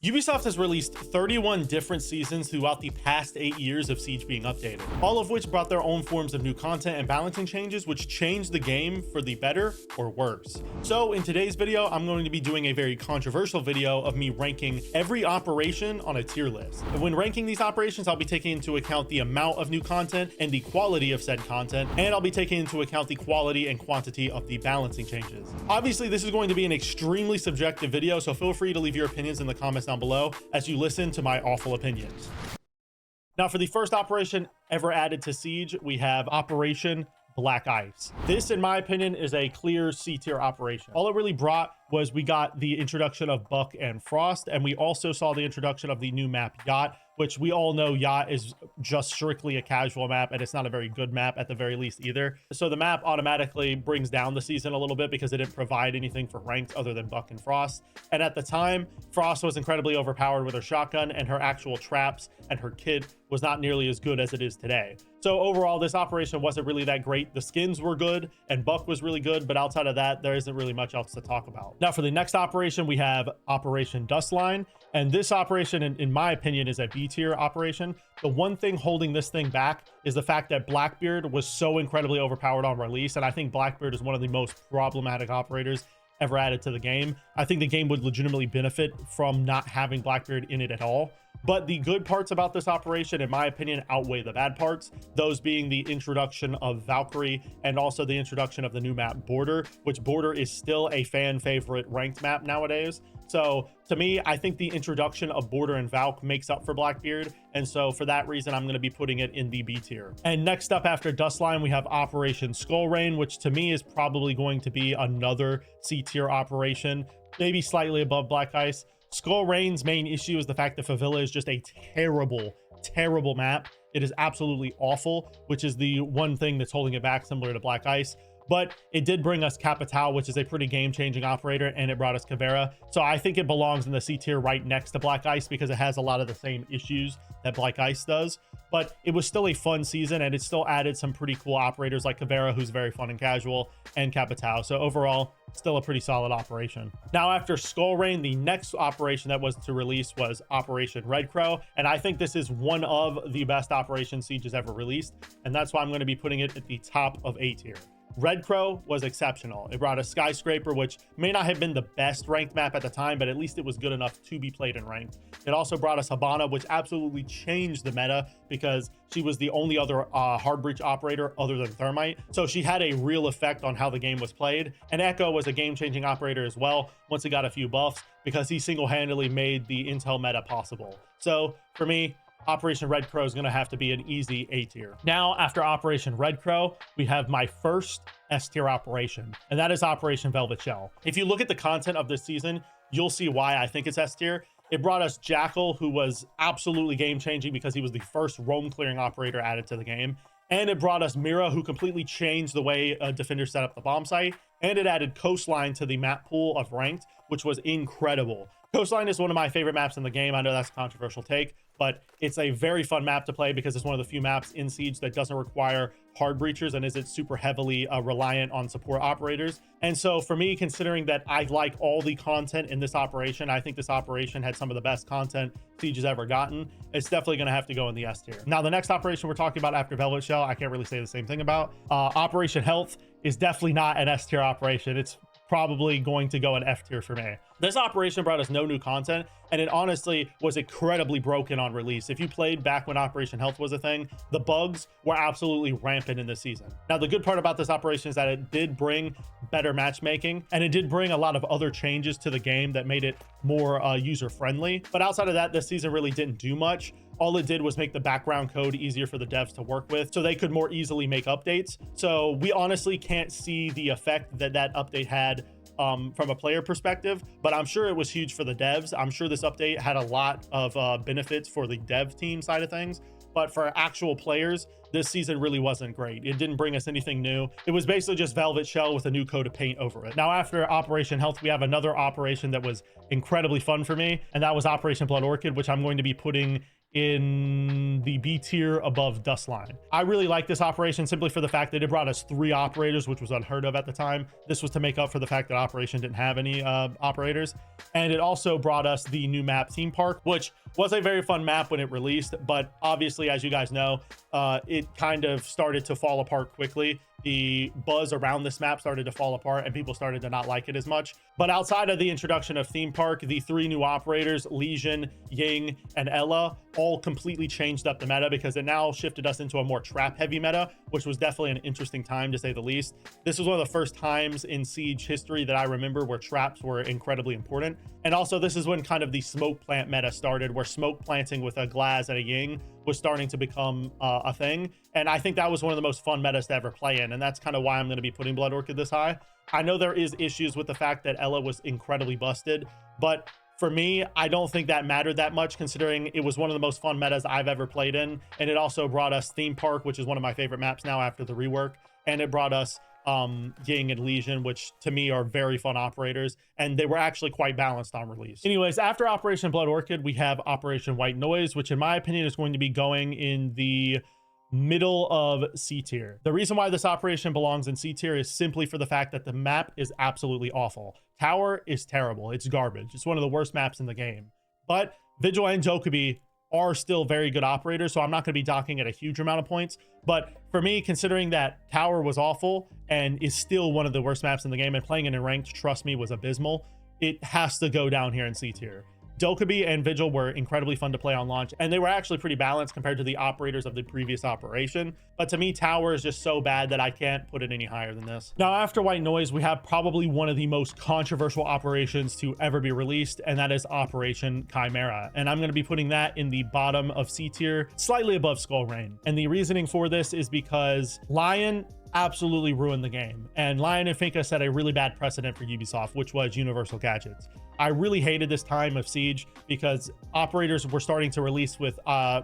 Ubisoft has released 31 different seasons throughout the past 8 years of Siege being updated, all of which brought their own forms of new content and balancing changes which changed the game for the better or worse. So in today's video, I'm going to be doing a very controversial video of me ranking every operation on a tier list. And when ranking these operations, I'll be taking into account the amount of new content and the quality of said content, and I'll be taking into account the quality and quantity of the balancing changes. Obviously, this is going to be an extremely subjective video, so feel free to leave your opinions in the comments down below as you listen to my awful opinions. Now, for the first operation ever added to Siege, we have Operation Black Ice. This, in my opinion, is a clear C tier operation. All it really brought was we got the introduction of Buck and Frost, and we also saw the introduction of the new map Yacht, which we all know Yacht is just strictly a casual map, and it's not a very good map at the very least either. So the map automatically brings down the season a little bit because it didn't provide anything for ranked other than Buck and Frost. And at the time, Frost was incredibly overpowered with her shotgun, and her actual traps and her kit was not nearly as good as it is today. So overall, this operation wasn't really that great. The skins were good and Buck was really good, but outside of that, there isn't really much else to talk about. Now for the next operation, we have Operation Dustline. And this operation, in my opinion, is a B tier operation. The one thing holding this thing back is the fact that Blackbeard was so incredibly overpowered on release. And I think Blackbeard is one of the most problematic operators ever added to the game. I think the game would legitimately benefit from not having Blackbeard in it at all. But the good parts about this operation, in my opinion, outweigh the bad parts, those being the introduction of Valkyrie and also the introduction of the new map Border, which Border is still a fan favorite ranked map nowadays. So to me, I think the introduction of Border and Valk makes up for Blackbeard. And so for that reason, I'm going to be putting it in the B tier. And next up after Dustline, we have Operation Skull Rain, which to me is probably going to be another C tier operation, maybe slightly above Black Ice. Skull Rain's main issue is the fact that Favilla is just a terrible map. It is absolutely awful, which is the one thing that's holding it back, similar to Black Ice. But it did bring us Capital, which is a pretty game-changing operator, and it brought us Chimera. So I think it belongs in the C tier right next to Black Ice because it has a lot of the same issues that Black Ice does. But it was still a fun season, and it still added some pretty cool operators like Chimera, who's very fun and casual, and Capital. So overall, still a pretty solid operation. Now after Skull Rain, the next operation that was to release was Operation Red Crow, and I think this is one of the best operations Siege has ever released, and that's why I'm going to be putting it at the top of A tier. Red Crow was exceptional. It brought a Skyscraper, which may not have been the best ranked map at the time, but at least it was good enough to be played in ranked. It also brought us Habana, which absolutely changed the meta because she was the only other hard breach operator other than Thermite. So she had a real effect on how the game was played. And Echo was a game-changing operator as well once he got a few buffs because he single-handedly made the intel meta possible. So for me, Operation Red Crow is going to have to be an easy A tier. Now, after Operation Red Crow, we have my first S tier operation, and that is Operation Velvet Shell. If you look at the content of this season, you'll see why I think it's S tier. It brought us Jackal, who was absolutely game-changing because he was the first roam-clearing operator added to the game. And it brought us Mira, who completely changed the way defenders set up the bomb site. And it added Coastline to the map pool of ranked, which was incredible. Coastline is one of my favorite maps in the game. I know that's a controversial take, but it's a very fun map to play because it's one of the few maps in Siege that doesn't require hard breachers and isn't super heavily reliant on support operators. And so for me, considering that I like all the content in this operation, I think this operation had some of the best content Siege has ever gotten. It's definitely going to have to go in the S tier. Now, the next operation we're talking about after Velvet Shell, I can't really say the same thing about. Operation Health is definitely not an S tier operation. It's probably going to go in F tier for me. This operation brought us no new content, and it honestly was incredibly broken on release. If you played back when Operation Health was a thing, the bugs were absolutely rampant in this season. Now, the good part about this operation is that it did bring better matchmaking, and it did bring a lot of other changes to the game that made it more user-friendly. But outside of that, this season really didn't do much. All it did was make the background code easier for the devs to work with, so they could more easily make updates. So we honestly can't see the effect that that update had from a player perspective, but I'm sure it was huge for the devs. I'm sure this update had a lot of benefits for the dev team side of things, but for actual players, this season really wasn't great. It didn't bring us anything new. It was basically just Velvet Shell with a new coat of paint over it. Now, after Operation Health, we have another operation that was incredibly fun for me, and that was Operation Blood Orchid, which I'm going to be putting in the B tier above Dustline. I really like this operation simply for the fact that it brought us 3 operators, which was unheard of at the time. This was to make up for the fact that Operation didn't have any operators. And it also brought us the new map Theme Park, which was a very fun map when it released, but obviously, as you guys know, it kind of started to fall apart quickly. The buzz around this map started to fall apart and people started to not like it as much. But outside of the introduction of Theme Park, the 3 new operators, Legion, Ying, and Ella, all completely changed up the meta because it now shifted us into a more trap heavy meta, which was definitely an interesting time to say the least. This was one of the first times in Siege history that I remember where traps were incredibly important. And also this is when kind of the smoke plant meta started, where smoke planting with a Glass and a Ying was starting to become a thing. And I think that was one of the most fun metas to ever play in. And that's kind of why I'm going to be putting Blood Orchid this high. I know there is issues with the fact that Ella was incredibly busted, but for me, I don't think that mattered that much considering it was one of the most fun metas I've ever played in. And it also brought us Theme Park, which is one of my favorite maps now after the rework. And it brought us Ying and Legion, which to me are very fun operators, and they were actually quite balanced on release. Anyways, after Operation Blood Orchid, we have Operation White Noise, which in my opinion is going to be going in the middle of C tier. The reason why this operation belongs in C tier is simply for the fact that the map is absolutely awful. Tower is terrible. It's garbage. It's one of the worst maps in the game. But Vigil and Dokkaebi are still very good operators, so I'm not going to be docking at a huge amount of points. But for me, considering that Tower was awful and is still one of the worst maps in the game, and playing it in ranked, trust me, was abysmal, it has to go down here in C tier. Dokkaebi and Vigil were incredibly fun to play on launch, and they were actually pretty balanced compared to the operators of the previous operation. But to me, Tower is just so bad that I can't put it any higher than this. Now, after White Noise, we have probably one of the most controversial operations to ever be released, and that is Operation Chimera. And I'm going to be putting that in the bottom of C tier, slightly above Skull Rain. And the reasoning for this is because Lion absolutely ruined the game, and Lion and Finka set a really bad precedent for Ubisoft, which was universal gadgets. I really hated this time of Siege because operators were starting to release with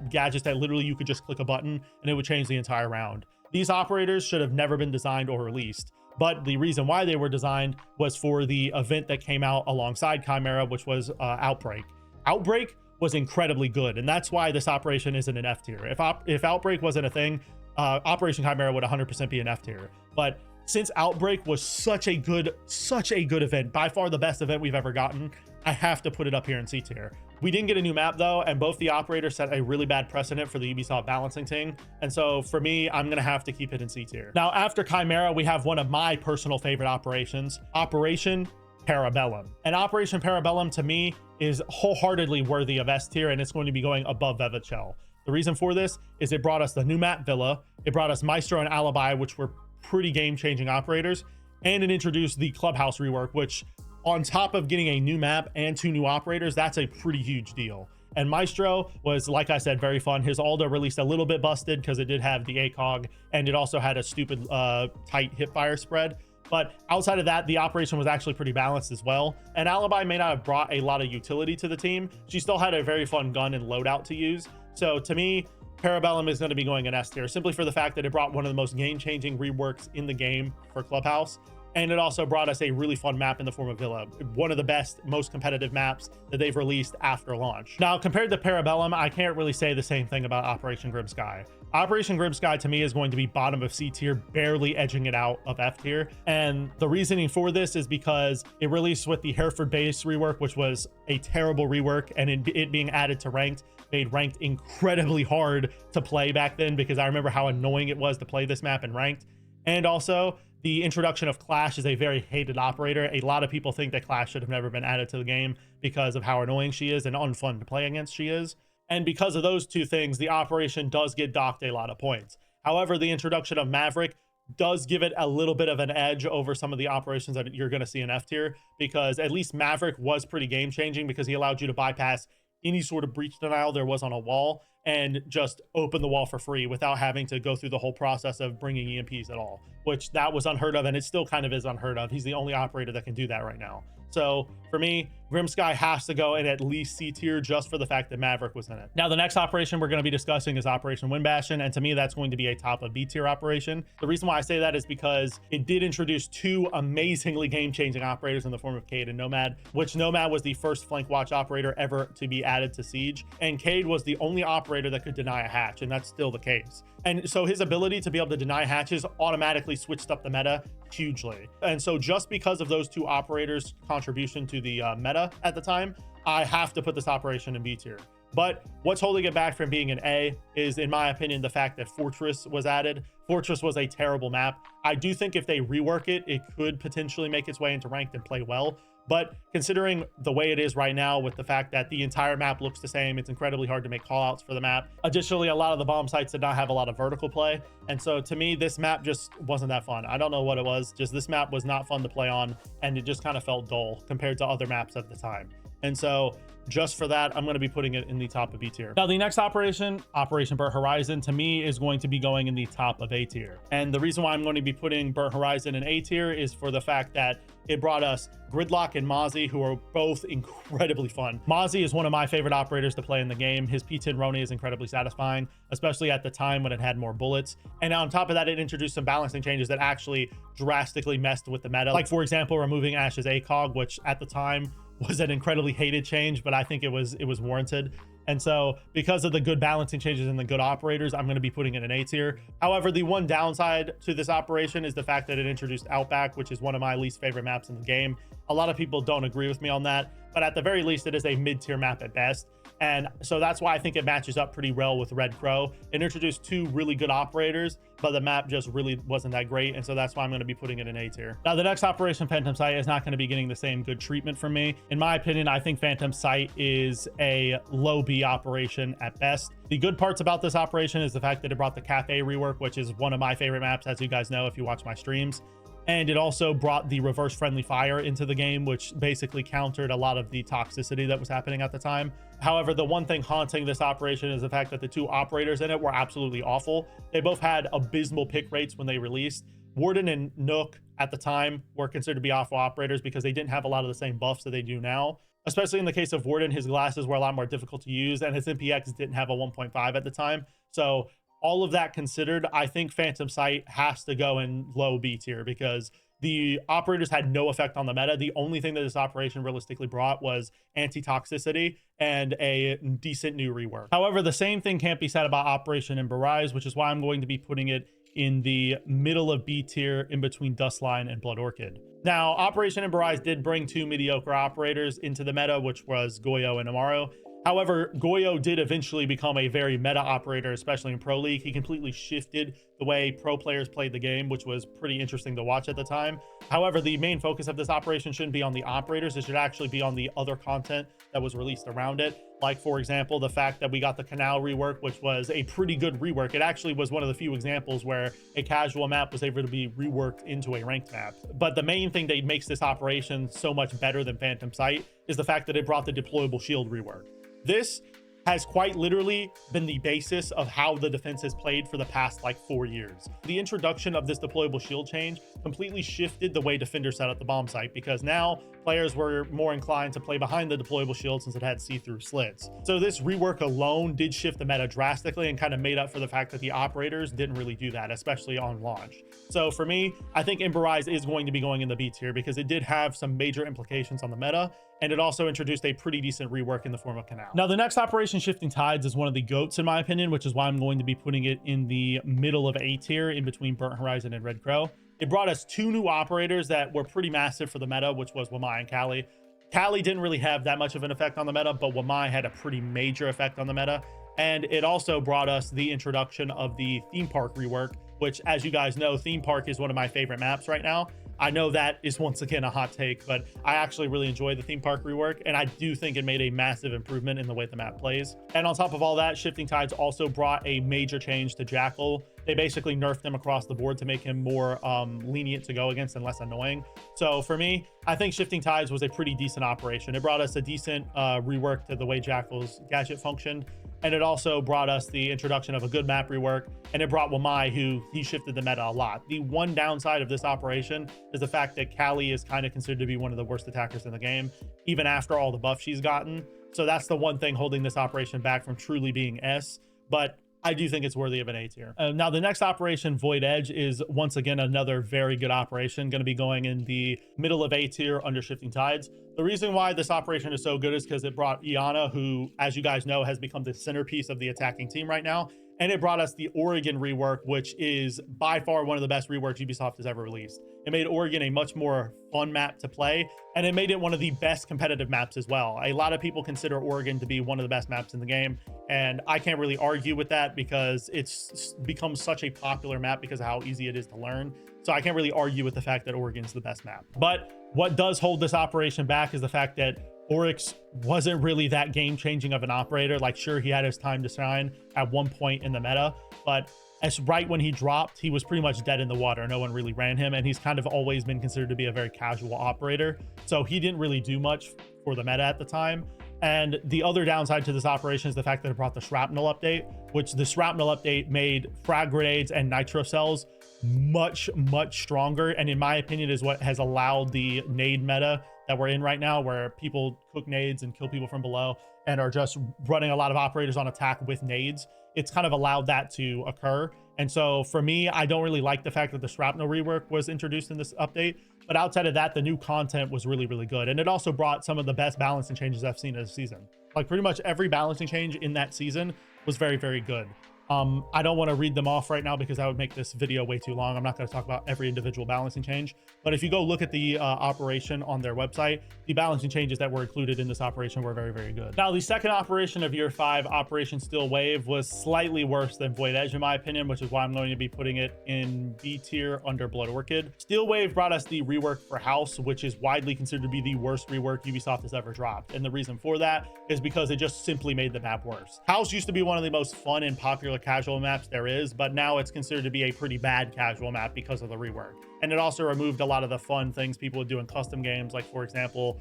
gadgets that literally you could just click a button and it would change the entire round. These operators should have never been designed or released, but the reason why they were designed was for the event that came out alongside Chimera, which was Outbreak. Outbreak was incredibly good, and that's why this operation isn't an F tier. If Outbreak wasn't a thing, Operation Chimera would 100% be an F tier. But since Outbreak was such a good event, by far the best event we've ever gotten, I have to put it up here in C tier. We didn't get a new map though, and both the operators set a really bad precedent for the Ubisoft balancing thing. And so for me, I'm gonna have to keep it in C tier. Now, after Chimera, we have one of my personal favorite operations, Operation Parabellum. And Operation Parabellum to me is wholeheartedly worthy of S tier, and it's going to be going above Vevichel. The reason for this is it brought us the new map Villa, it brought us Maestro and Alibi, which were pretty game-changing operators, and it introduced the Clubhouse rework, which on top of getting a new map and 2 new operators, that's a pretty huge deal. And Maestro was, like I said, very fun. His Alda released a little bit busted because it did have the ACOG, and it also had a stupid tight hipfire spread. But outside of that, the operation was actually pretty balanced as well. And Alibi may not have brought a lot of utility to the team. She still had a very fun gun and loadout to use. So to me, Parabellum is going to be going in S tier simply for the fact that it brought one of the most game-changing reworks in the game for Clubhouse. And it also brought us a really fun map in the form of Villa, one of the best, most competitive maps that they've released after launch. Now, compared to Parabellum, I can't really say the same thing about Operation Grim Sky. Operation Grim Sky to me is going to be bottom of C tier, barely edging it out of F tier. And the reasoning for this is because it released with the Hereford base rework, which was a terrible rework, and it being added to ranked made ranked incredibly hard to play back then, because I remember how annoying it was to play this map in ranked. And also the introduction of Clash is a very hated operator. A lot of people think that Clash should have never been added to the game because of how annoying she is and unfun to play against she is. And because of those two things, the operation does get docked a lot of points. However, the introduction of Maverick does give it a little bit of an edge over some of the operations that you're going to see in F tier, because at least Maverick was pretty game changing because he allowed you to bypass any sort of breach denial there was on a wall and just open the wall for free without having to go through the whole process of bringing EMPs at all, which that was unheard of, and it still kind of is unheard of. He's the only operator that can do that right now. So for me, Grimsky has to go in at least C tier just for the fact that Maverick was in it. Now, the next operation we're going to be discussing is Operation Wind Bastion, and to me, that's going to be a top of B tier operation. The reason why I say that is because it did introduce two amazingly game-changing operators in the form of Cade and Nomad, which Nomad was the first flank watch operator ever to be added to Siege, and Cade was the only operator that could deny a hatch, and that's still the case. And so his ability to be able to deny hatches automatically switched up the meta hugely. And so just because of those two operators' contribution to the meta at the time, I have to put this operation in B tier. But what's holding it back from being an A is, in my opinion, the fact that Fortress was added. Fortress was a terrible map. I do think if they rework it, it could potentially make its way into ranked and play well. But considering the way it is right now, with the fact that the entire map looks the same, it's incredibly hard to make callouts for the map. Additionally, a lot of the bomb sites did not have a lot of vertical play. And so to me, this map just wasn't that fun. I don't know what it was. Just this map was not fun to play on, and it just kind of felt dull compared to other maps at the time. And so just for that, I'm going to be putting it in the top of B tier. Now, the next operation, Operation Burnt Horizon, to me is going to be going in the top of A tier. And the reason why I'm going to be putting Burnt Horizon in A tier is for the fact that it brought us Gridlock and Mozzie, who are both incredibly fun. Mozzie is one of my favorite operators to play in the game. His P10 Roni is incredibly satisfying, especially at the time when it had more bullets. And on top of that, it introduced some balancing changes that actually drastically messed with the meta. Like, for example, removing Ash's ACOG, which at the time was an incredibly hated change, but I think it was warranted. And so because of the good balancing changes and the good operators, I'm going to be putting it in A tier. However, the one downside to this operation is the fact that it introduced Outback, which is one of my least favorite maps in the game. A lot of people don't agree with me on that, but at the very least, it is a mid-tier map at best. And so that's why I think it matches up pretty well with Red Crow. It introduced two really good operators, but the map just really wasn't that great. And so that's why I'm going to be putting it in A tier. Now, the next operation, Phantom Sight, is not going to be getting the same good treatment from me. In my opinion, I think Phantom Sight is a low B operation at best. The good parts about this operation is the fact that it brought the Cafe rework, which is one of my favorite maps, as you guys know if you watch my streams. And it also brought the reverse friendly fire into the game, which basically countered a lot of the toxicity that was happening at the time. However, the one thing haunting this operation is the fact that the two operators in it were absolutely awful. They both had abysmal pick rates when they released. Warden and Nook at the time were considered to be awful operators because they didn't have a lot of the same buffs that they do now. Especially in the case of Warden, his glasses were a lot more difficult to use, and his MPX didn't have a 1.5 at the time. So all of that considered, I think Phantom Sight has to go in low B tier because the operators had no effect on the meta. The only thing that this operation realistically brought was anti-toxicity and a decent new rework. However, the same thing can't be said about Operation Ember Rise, which is why I'm going to be putting it in the middle of B tier in between Dustline and Blood Orchid. Now, Operation Ember Rise did bring two mediocre operators into the meta, which was Goyo and Amaro. However, Goyo did eventually become a very meta operator, especially in Pro League. He completely shifted the way pro players played the game, which was pretty interesting to watch at the time. However, the main focus of this operation shouldn't be on the operators. It should actually be on the other content that was released around it. Like, for example, the fact that we got the Canal rework, which was a pretty good rework. It actually was one of the few examples where a casual map was able to be reworked into a ranked map. But the main thing that makes this operation so much better than Phantom Sight is the fact that it brought the deployable shield rework. This has quite literally been the basis of how the defense has played for the past like 4 years. The introduction of this deployable shield change completely shifted the way defenders set up the bomb site, because now players were more inclined to play behind the deployable shield since it had see-through slits. So this rework alone did shift the meta drastically and kind of made up for the fact that the operators didn't really do that, especially on launch. So for me, I think Ember Rise is going to be going in the B tier because it did have some major implications on the meta, and it also introduced a pretty decent rework in the form of Canal. Now, the next operation, Shifting Tides, is one of the GOATs in my opinion, which is why I'm going to be putting it in the middle of A tier in between Burnt Horizon and Red Crow. It brought us two new operators that were pretty massive for the meta, which was Wamai and Kali. Kali didn't really have that much of an effect on the meta, but Wamai had a pretty major effect on the meta. And it also brought us the introduction of the theme park rework, which, as you guys know, theme park is one of my favorite maps right now. I know that is once again a hot take, but I actually really enjoy the theme park rework, and I do think it made a massive improvement in the way the map plays. And on top of all that, Shifting Tides also brought a major change to Jackal they basically nerfed him across the board to make him more lenient to go against and less annoying. So for me, I think Shifting Tides was a pretty decent operation. It brought us a decent rework to the way Jackal's gadget functioned, and it also brought us the introduction of a good map rework, and it brought Wamai, who he shifted the meta a lot. The one downside of this operation is the fact that Callie is kind of considered to be one of the worst attackers in the game, even after all the buffs she's gotten. So that's the one thing holding this operation back from truly being S, but I do think it's worthy of an A tier. Now, the next operation, Void Edge, is once again another very good operation, going to be going in the middle of A tier under Shifting Tides. The reason why this operation is so good is because it brought Iana, who, as you guys know, has become the centerpiece of the attacking team right now. And it brought us the Oregon rework, which is by far one of the best reworks Ubisoft has ever released. It made Oregon a much more fun map to play, and it made it one of the best competitive maps as well. A lot of people consider Oregon to be one of the best maps in the game, and I can't really argue with that because it's become such a popular map because of how easy it is to learn. So I can't really argue with the fact that Oregon's the best map. But what does hold this operation back is the fact that Oryx wasn't really that game-changing of an operator. Like, sure, he had his time to shine at one point in the meta, but as right when he dropped, he was pretty much dead in the water. No one really ran him, and he's kind of always been considered to be a very casual operator. So he didn't really do much for the meta at the time. And the other downside to this operation is the fact that it brought the Shrapnel update, which the Shrapnel update made frag grenades and nitro cells much stronger, and in my opinion is what has allowed the nade meta that we're in right now, where people cook nades and kill people from below and are just running a lot of operators on attack with nades. It's kind of allowed that to occur. And so for me, I don't really like the fact that the Shrapnel rework was introduced in this update, but outside of that, the new content was really good. And it also brought some of the best balancing changes I've seen in a season. Like, pretty much every balancing change in that season was very good. I don't want to read them off right now because that would make this video way too long. I'm not going to talk about every individual balancing change, but if you go look at the operation on their website, the balancing changes that were included in this operation were very good. Now, the second operation of year 5, Operation Steel Wave, was slightly worse than Void Edge in my opinion, which is why I'm going to be putting it in B tier under Blood Orchid. Steel Wave brought us the rework for House, which is widely considered to be the worst rework Ubisoft has ever dropped. And the reason for that is because it just simply made the map worse. House used to be one of the most fun and popular casual maps there is, but now it's considered to be a pretty bad casual map because of the rework. And it also removed a lot of the fun things people would do in custom games, like, for example,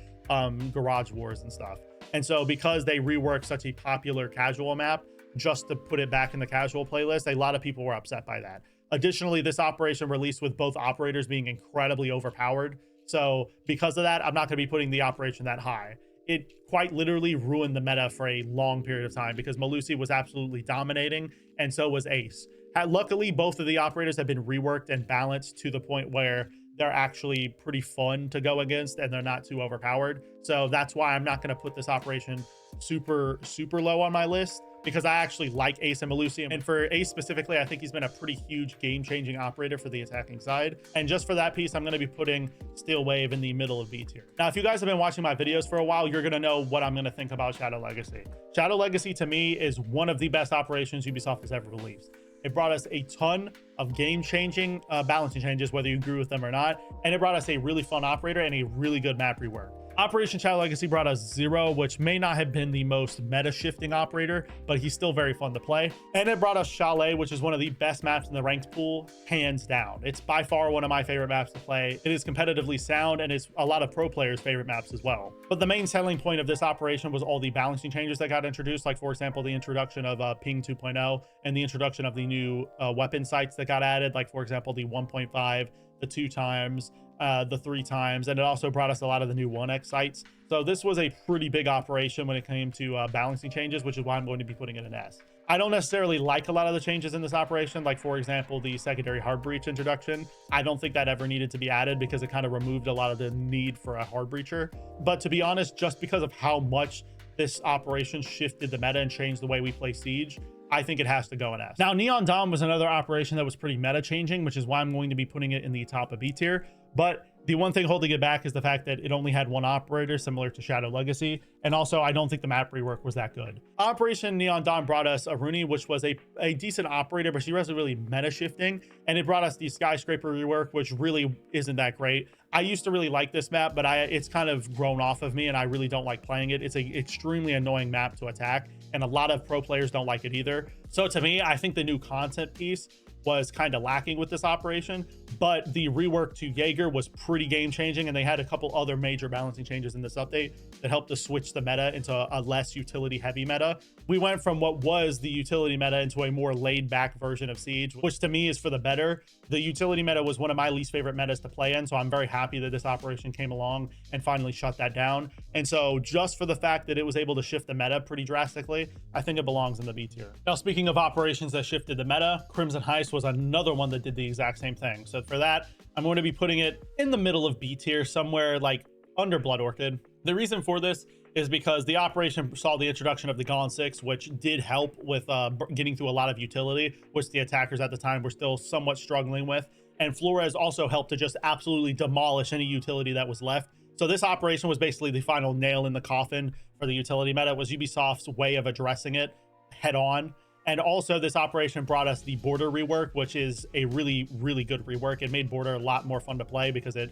Garage Wars and stuff. And so because they reworked such a popular casual map just to put it back in the casual playlist, a lot of people were upset by that. Additionally, this operation released with both operators being incredibly overpowered. So because of that, I'm not going to be putting the operation that high. It quite literally ruined the meta for a long period of time because Melusi was absolutely dominating, and so was Ace. Luckily, both of the operators have been reworked and balanced to the point where they're actually pretty fun to go against and they're not too overpowered. So that's why I'm not going to put this operation super low on my list, because I actually like Ace and Melusi. And for Ace specifically, I think he's been a pretty huge game-changing operator for the attacking side. And just for that piece, I'm going to be putting Steel Wave in the middle of B tier. Now, if you guys have been watching my videos for a while, you're going to know what I'm going to think about Shadow Legacy. Shadow Legacy, to me, is one of the best operations Ubisoft has ever released. It brought us a ton of game-changing balancing changes, whether you agree with them or not. And it brought us a really fun operator and a really good map rework. Operation Shadow Legacy brought us Zero, which may not have been the most meta-shifting operator, but he's still very fun to play. And it brought us Chalet, which is one of the best maps in the ranked pool, hands down. It's by far one of my favorite maps to play. It is competitively sound, and it's a lot of pro players' favorite maps as well. But the main selling point of this operation was all the balancing changes that got introduced, like, for example, the introduction of Ping 2.0 and the introduction of the new weapon sights that got added, like, for example, the 1.5, the 2 times, the 3 times, and it also brought us a lot of the new 1x sights. So this was a pretty big operation when it came to balancing changes, which is why I'm going to be putting it in S. I don't necessarily like a lot of the changes in this operation, like, for example, the secondary hard breach introduction. I don't think that ever needed to be added because it kind of removed a lot of the need for a hard breacher. But to be honest, just because of how much this operation shifted the meta and changed the way we play Siege, I think it has to go in S. Now, Neon Dom was another operation that was pretty meta changing, which is why I'm going to be putting it in the top of B tier. But the one thing holding it back is the fact that it only had one operator, similar to Shadow Legacy. And also, I don't think the map rework was that good. Operation Neon Dawn brought us Aruni, which was a decent operator, but she wasn't really meta shifting. And it brought us the Skyscraper rework, which really isn't that great. I used to really like this map, but it's kind of grown off of me, and I really don't like playing it. It's an extremely annoying map to attack, and a lot of pro players don't like it either. So to me, I think the new content piece was kind of lacking with this operation, but the rework to Jaeger was pretty game changing, and they had a couple other major balancing changes in this update that helped to switch the meta into a less utility heavy meta. We went from what was the utility meta into a more laid back version of Siege, which to me is for the better. The utility meta was one of my least favorite metas to play in, so I'm very happy that this operation came along and finally shut that down. And so just for the fact that it was able to shift the meta pretty drastically, I think it belongs in the B tier. Now, speaking of operations that shifted the meta, Crimson Heist was another one that did the exact same thing. So for that, I'm going to be putting it in the middle of B tier, somewhere like under Blood Orchid. The reason for this is because the operation saw the introduction of the Gauntlet 6, which did help with getting through a lot of utility, which the attackers at the time were still somewhat struggling with. And Flores also helped to just absolutely demolish any utility that was left. So this operation was basically the final nail in the coffin for the utility meta. It was Ubisoft's way of addressing it head on. And also this operation brought us the border rework, which is a really, really good rework. It made border a lot more fun to play because it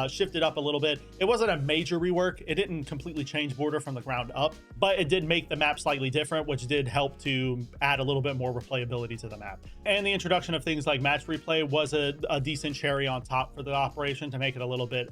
shifted up a little bit. It wasn't a major rework. It didn't completely change border from the ground up, but it did make the map slightly different, which did help to add a little bit more replayability to the map. And the introduction of things like match replay was a decent cherry on top for the operation to make it a little bit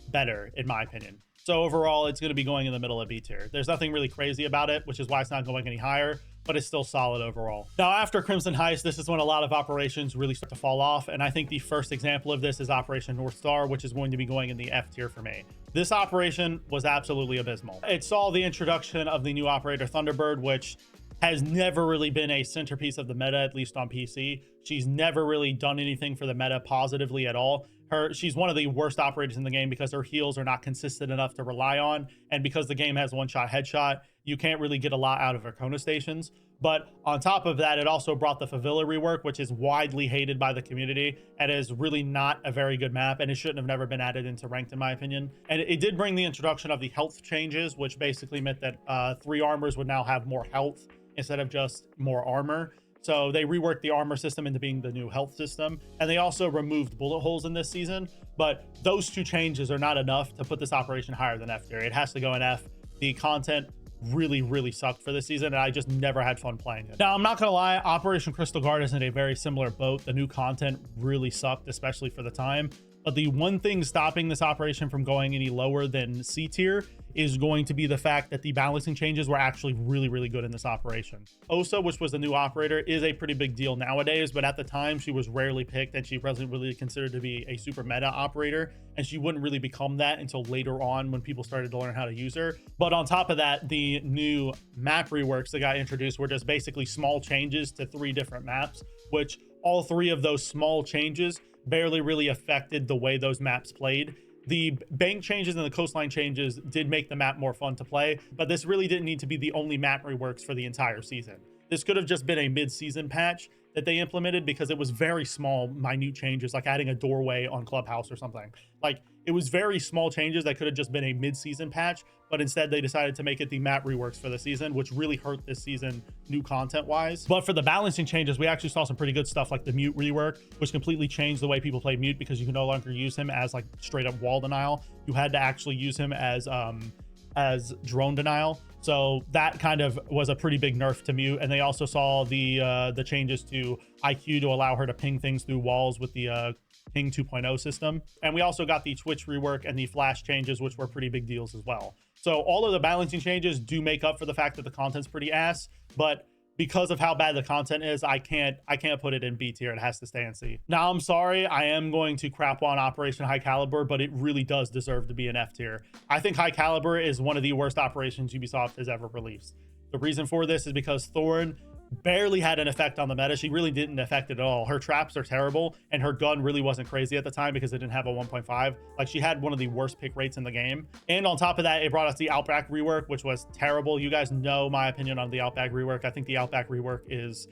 better, in my opinion. So overall, it's going to be going in the middle of B tier. There's nothing really crazy about it, which is why it's not going any higher, but it's still solid overall. Now, after Crimson Heist, this is when a lot of operations really start to fall off. And I think the first example of this is Operation North Star, which is going to be going in the F tier for me. This operation was absolutely abysmal. It saw the introduction of the new operator Thunderbird, which has never really been a centerpiece of the meta, at least on PC. She's never really done anything for the meta positively at all. She's one of the worst operators in the game because her heals are not consistent enough to rely on, and because the game has one-shot headshot, you can't really get a lot out of her Kona stations. But on top of that, it also brought the Favilla rework, which is widely hated by the community and is really not a very good map, and it shouldn't have never been added into ranked, in my opinion. And it did bring the introduction of the health changes, which basically meant that 3 armors would now have more health instead of just more armor. So they reworked the armor system into being the new health system, and they also removed bullet holes in this season. But those 2 changes are not enough to put this operation higher than F tier. It has to go in F. The content really, really sucked for this season, and I just never had fun playing it. Now, I'm not gonna lie, Operation Crystal Guard is in a very similar boat. The new content really sucked, especially for the time. But the one thing stopping this operation from going any lower than C tier is going to be the fact that the balancing changes were actually really, really good in this operation. Osa, which was the new operator, is a pretty big deal nowadays, but at the time she was rarely picked and she wasn't really considered to be a super meta operator, and she wouldn't really become that until later on when people started to learn how to use her. But on top of that, the new map reworks that got introduced were just basically small changes to 3 different maps, which all 3 of those small changes barely really affected the way those maps played. The bank changes and the coastline changes did make the map more fun to play, but this really didn't need to be the only map reworks for the entire season. This could have just been a mid-season patch that they implemented because it was very small, minute changes, like adding a doorway on Clubhouse or something. Like, it was very small changes that could have just been a mid-season patch, but instead they decided to make it the map reworks for the season, which really hurt this season new content wise. But for the balancing changes, we actually saw some pretty good stuff, like the mute rework, which completely changed the way people play mute because you can no longer use him as like straight up wall denial. You had to actually use him as drone denial. So that kind of was a pretty big nerf to mute. And they also saw the changes to IQ to allow her to ping things through walls with the Ping 2.0 system. And we also got the Twitch rework and the flash changes, which were pretty big deals as well. So all of the balancing changes do make up for the fact that the content's pretty ass, but because of how bad the content is, I can't put it in B tier. It has to stay in C. Now, I'm sorry, I am going to crap on Operation High Caliber, but it really does deserve to be an F tier. I think High Caliber is one of the worst operations Ubisoft has ever released. The reason for this is because Thorn barely had an effect on the meta. She really didn't affect it at all. Her traps are terrible, and her gun really wasn't crazy at the time because it didn't have a 1.5. Like, she had one of the worst pick rates in the game. And on top of that, it brought us the Outback rework, which was terrible. You guys know my opinion on the Outback rework. I think the Outback rework is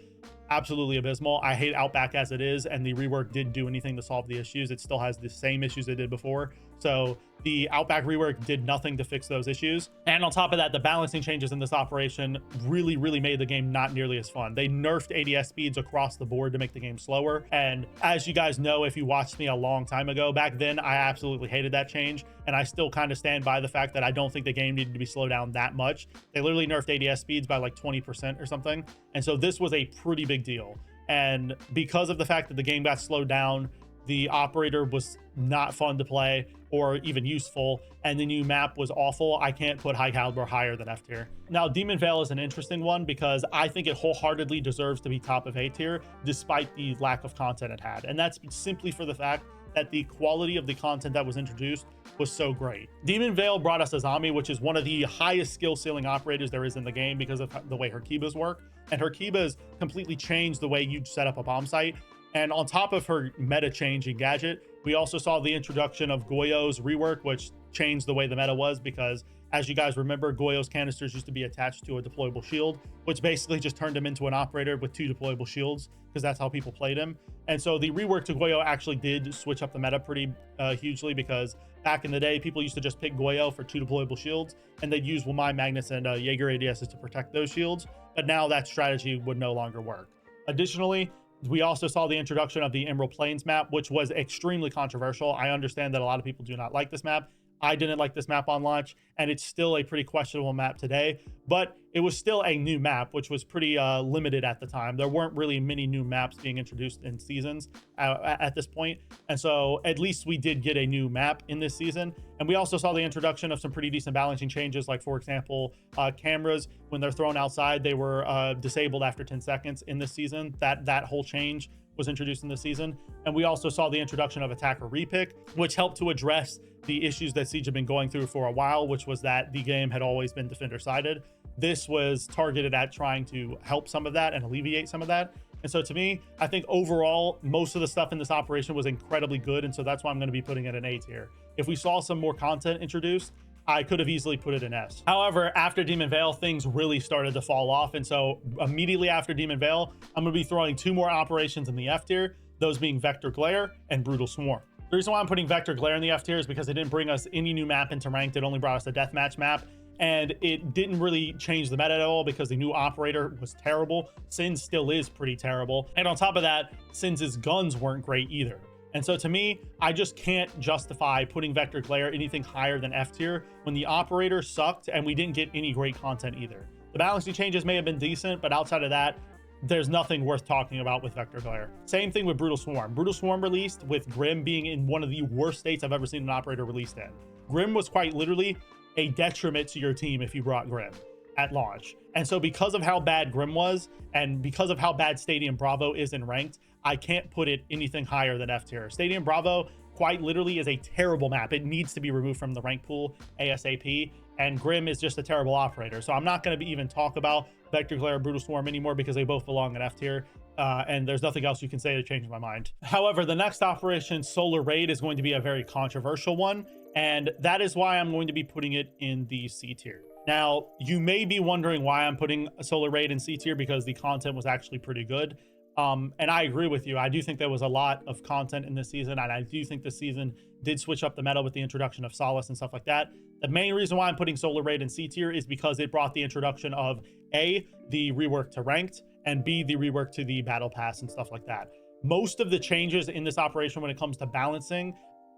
absolutely abysmal. I hate Outback as it is, and the rework didn't do anything to solve the issues. It still has the same issues it did before. So the Outback rework did nothing to fix those issues. And on top of that, the balancing changes in this operation really, really made the game not nearly as fun. They nerfed ADS speeds across the board to make the game slower. And as you guys know, if you watched me a long time ago, back then, I absolutely hated that change. And I still kind of stand by the fact that I don't think the game needed to be slowed down that much. They literally nerfed ADS speeds by like 20% or something. And so this was a pretty big deal. And because of the fact that the game got slowed down, the operator was not fun to play or even useful, and the new map was awful, I can't put High Calibre higher than F tier. Now, Demon Veil is an interesting one because I think it wholeheartedly deserves to be top of A tier despite the lack of content it had. And that's simply for the fact that the quality of the content that was introduced was so great. Demon Veil brought us Azami, which is one of the highest skill ceiling operators there is in the game because of the way her Kibas work. And her Kibas completely changed the way you set up a bomb site. And on top of her meta changing gadget, we also saw the introduction of Goyo's rework, which changed the way the meta was because, as you guys remember, Goyo's canisters used to be attached to a deployable shield, which basically just turned him into an operator with 2 deployable shields because that's how people played him. And so the rework to Goyo actually did switch up the meta pretty hugely because back in the day, people used to just pick Goyo for 2 deployable shields and they'd use Wamai Magnets and Jaeger ADSs to protect those shields. But now that strategy would no longer work. Additionally, we also saw the introduction of the Emerald Plains map, which was extremely controversial. I understand that a lot of people do not like this map. I didn't like this map on launch, and it's still a pretty questionable map today, but it was still a new map, which was pretty limited at the time. There weren't really many new maps being introduced in seasons at this point, and so at least we did get a new map in this season. And we also saw the introduction of some pretty decent balancing changes, like, for example, cameras, when they're thrown outside, they were disabled after 10 seconds in this season. That whole change was introduced in the season. And we also saw the introduction of attacker repick, which helped to address the issues that Siege had been going through for a while, which was that the game had always been defender sided. This was targeted at trying to help some of that and alleviate some of that. And so to me, I think overall, most of the stuff in this operation was incredibly good. And so that's why I'm going to be putting it in A tier. If we saw some more content introduced, I could have easily put it in S. However, after Demon Veil, things really started to fall off. And so immediately after Demon Veil, I'm going to be throwing 2 more operations in the F tier, those being Vector Glare and Brutal Swarm. The reason why I'm putting Vector Glare in the F tier is because it didn't bring us any new map into ranked. It only brought us a deathmatch map. And it didn't really change the meta at all because the new operator was terrible. Sin's still is pretty terrible. And on top of that, Sin's guns weren't great either. And so to me, I just can't justify putting Vector Glare anything higher than F tier when the operator sucked and we didn't get any great content either. The balancing changes may have been decent, but outside of that, there's nothing worth talking about with Vector Glare. Same thing with Brutal Swarm. Brutal Swarm released with Grim being in one of the worst states I've ever seen an operator released in. Grim was quite literally a detriment to your team if you brought Grim at launch. And so because of how bad Grim was and because of how bad Stadium Bravo is in ranked, I can't put it anything higher than F tier. Stadium Bravo quite literally is a terrible map. It needs to be removed from the rank pool ASAP, and Grim is just a terrible operator. So I'm not going to even talk about Vector Glare or Brutal Swarm anymore because they both belong in F tier. And there's nothing else you can say to change my mind. However, the next operation, Solar Raid, is going to be a very controversial one, and that is why I'm going to be putting it in the C tier. Now, you may be wondering why I'm putting a Solar Raid in C tier, because the content was actually pretty good. And I agree with you. I do think there was a lot of content in this season, and I do think this season did switch up the meta with the introduction of Solace and stuff like that. The main reason why I'm putting Solar Raid in C tier is because it brought the introduction of A, the rework to ranked, and B, the rework to the battle pass and stuff like that. Most of the changes in this operation when it comes to balancing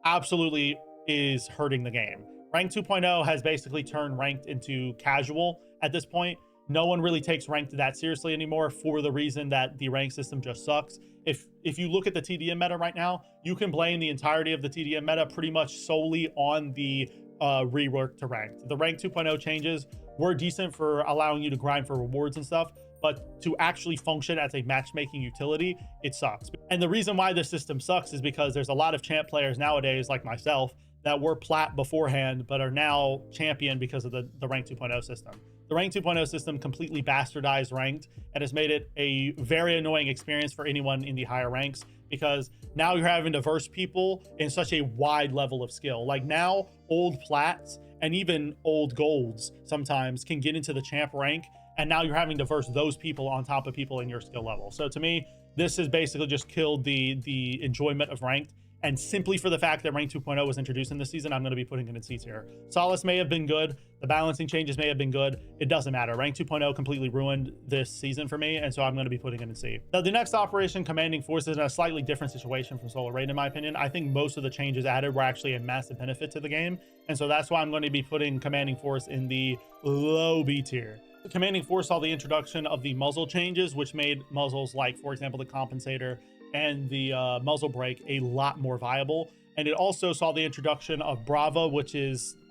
absolutely is hurting the game. Rank 2.0 has basically turned ranked into casual at this point. No one really takes ranked that seriously anymore for the reason that the rank system just sucks. If you look at the TDM meta right now, you can blame the entirety of the TDM meta pretty much solely on the rework to ranked. The rank 2.0 changes were decent for allowing you to grind for rewards and stuff, but to actually function as a matchmaking utility, it sucks. And the reason why this system sucks is because there's a lot of champ players nowadays, like myself, that were plat beforehand, but are now champion because of the rank 2.0 system. The rank 2.0 system completely bastardized ranked and has made it a very annoying experience for anyone in the higher ranks, because now you're having diverse people in such a wide level of skill. Like now, old plats and even old golds sometimes can get into the champ rank, and now you're having to verse those people on top of people in your skill level. So to me, this has basically just killed the enjoyment of ranked. And simply for the fact that rank 2.0 was introduced in this season, I'm going to be putting it in C tier. Solace may have been good. The balancing changes may have been good. It doesn't matter. Rank 2.0 completely ruined this season for me, and so I'm going to be putting it in C. Now, the next operation, Commanding Force, is in a slightly different situation from Solar Raid, in my opinion. I think most of the changes added were actually a massive benefit to the game, and so that's why I'm going to be putting Commanding Force in the low B tier. Commanding 4 saw the introduction of the muzzle changes, which made muzzles like, for example, the compensator and the muzzle brake a lot more viable. And it also saw the introduction of Brava, which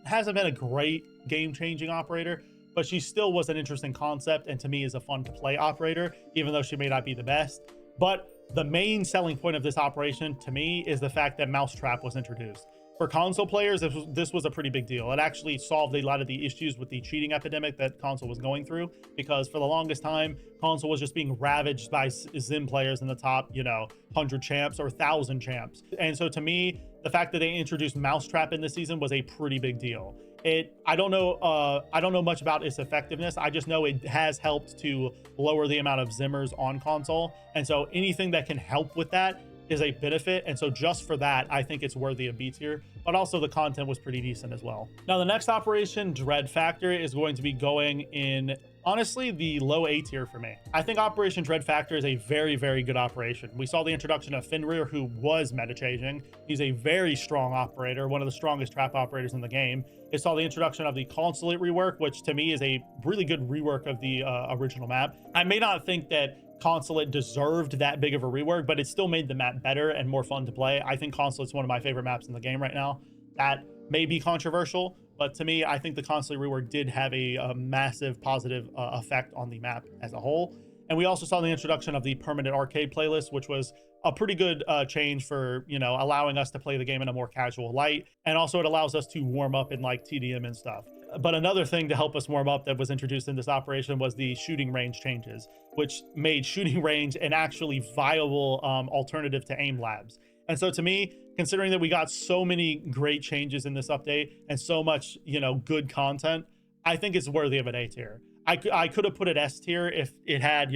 hasn't been a great game-changing operator, but she still was an interesting concept, and to me is a fun to play operator, even though she may not be the best. But the main selling point of this operation to me is the fact that Mousetrap was introduced. For console players, this was a pretty big deal. It actually solved a lot of the issues with the cheating epidemic that console was going through, because for the longest time, console was just being ravaged by Zim players in the top, 100 champs or 1,000 champs. And so to me, the fact that they introduced Mousetrap in this season was a pretty big deal. I don't know much about its effectiveness. I just know it has helped to lower the amount of Zimmers on console. And so anything that can help with that is a benefit. And so just for that, I think it's worthy of B tier, but also the content was pretty decent as well. Now, the next operation, Dread Factor, is going to be going in, honestly, the low A tier for me. I think Operation Dread Factor is a very, very good operation. We saw the introduction of Fenrir, who was meta changing. He's a very strong operator, one of the strongest trap operators in the game. It saw the introduction of the Consulate rework, which to me is a really good rework of the original map. I may not think that Consulate deserved that big of a rework, but it still made the map better and more fun to play. I think Consulate's one of my favorite maps in the game right now. That may be controversial, but to me, I think the Consulate rework did have a massive positive effect on the map as a whole. And we also saw the introduction of the permanent arcade playlist, which was a pretty good change for, allowing us to play the game in a more casual light. And also it allows us to warm up in like TDM and stuff. But another thing to help us warm up that was introduced in this operation was the shooting range changes, which made shooting range an actually viable alternative to aim labs. And so to me, considering that we got so many great changes in this update and so much, good content, I think it's worthy of an A tier. I could have put it S tier if it had,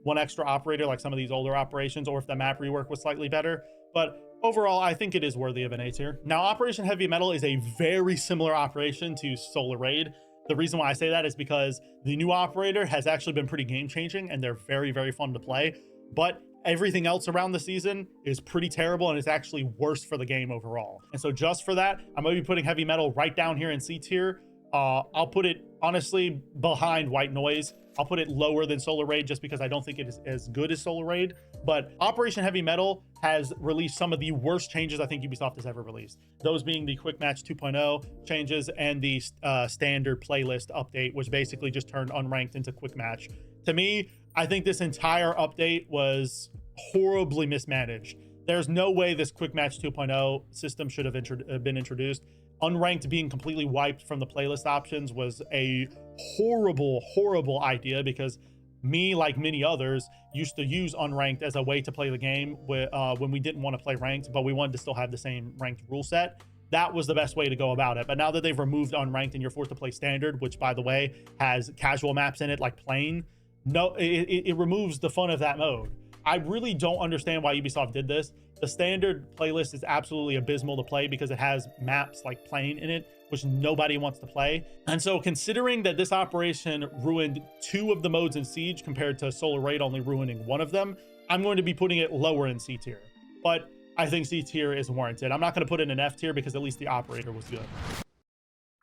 one extra operator like some of these older operations, or if the map rework was slightly better. But overall, I think it is worthy of an A tier. Now, Operation Heavy Metal is a very similar operation to Solar Raid. The reason why I say that is because the new operator has actually been pretty game-changing, and they're very, very fun to play. But everything else around the season is pretty terrible, and it's actually worse for the game overall. And so just for that, I'm going to be putting Heavy Metal right down here in C tier. I'll put it, honestly, behind White Noise. I'll put it lower than Solar Raid just because I don't think it is as good as Solar Raid. But Operation Heavy Metal has released some of the worst changes I think Ubisoft has ever released. Those being the Quick Match 2.0 changes and the standard playlist update, which basically just turned unranked into Quick Match. To me, I think this entire update was horribly mismanaged. There's no way this Quick Match 2.0 system should have been introduced. Unranked being completely wiped from the playlist options was a horrible, horrible idea, because me, like many others, used to use unranked as a way to play the game when we didn't want to play ranked, but we wanted to still have the same ranked rule set. That was the best way to go about it. But now that they've removed unranked and you're forced to play standard, which, by the way, has casual maps in it like plain, it removes the fun of that mode. I really don't understand why Ubisoft did this. The standard playlist is absolutely abysmal to play because it has maps like plain in it, which nobody wants to play. And so considering that this operation ruined 2 of the modes in Siege compared to Solar Raid only ruining 1 of them, I'm going to be putting it lower in C tier. But I think C tier is warranted. I'm not going to put it in F tier because at least the operator was good.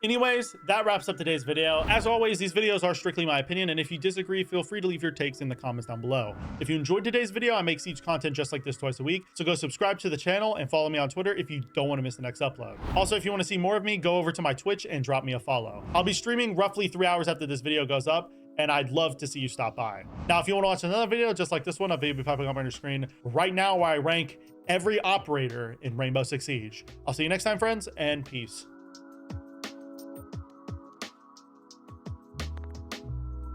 Anyways, that wraps up today's video. As always, these videos are strictly my opinion, and if you disagree, feel free to leave your takes in the comments down below. If you enjoyed today's video, I make Siege content just like this twice a week, so go subscribe to the channel and follow me on Twitter if you don't want to miss the next upload. Also, if you want to see more of me, go over to my Twitch and drop me a follow. I'll be streaming roughly 3 hours after this video goes up, and I'd love to see you stop by. Now, if you want to watch another video just like this one, a video will be popping up on your screen right now where I rank every operator in Rainbow Six Siege. I'll see you next time, friends, and peace.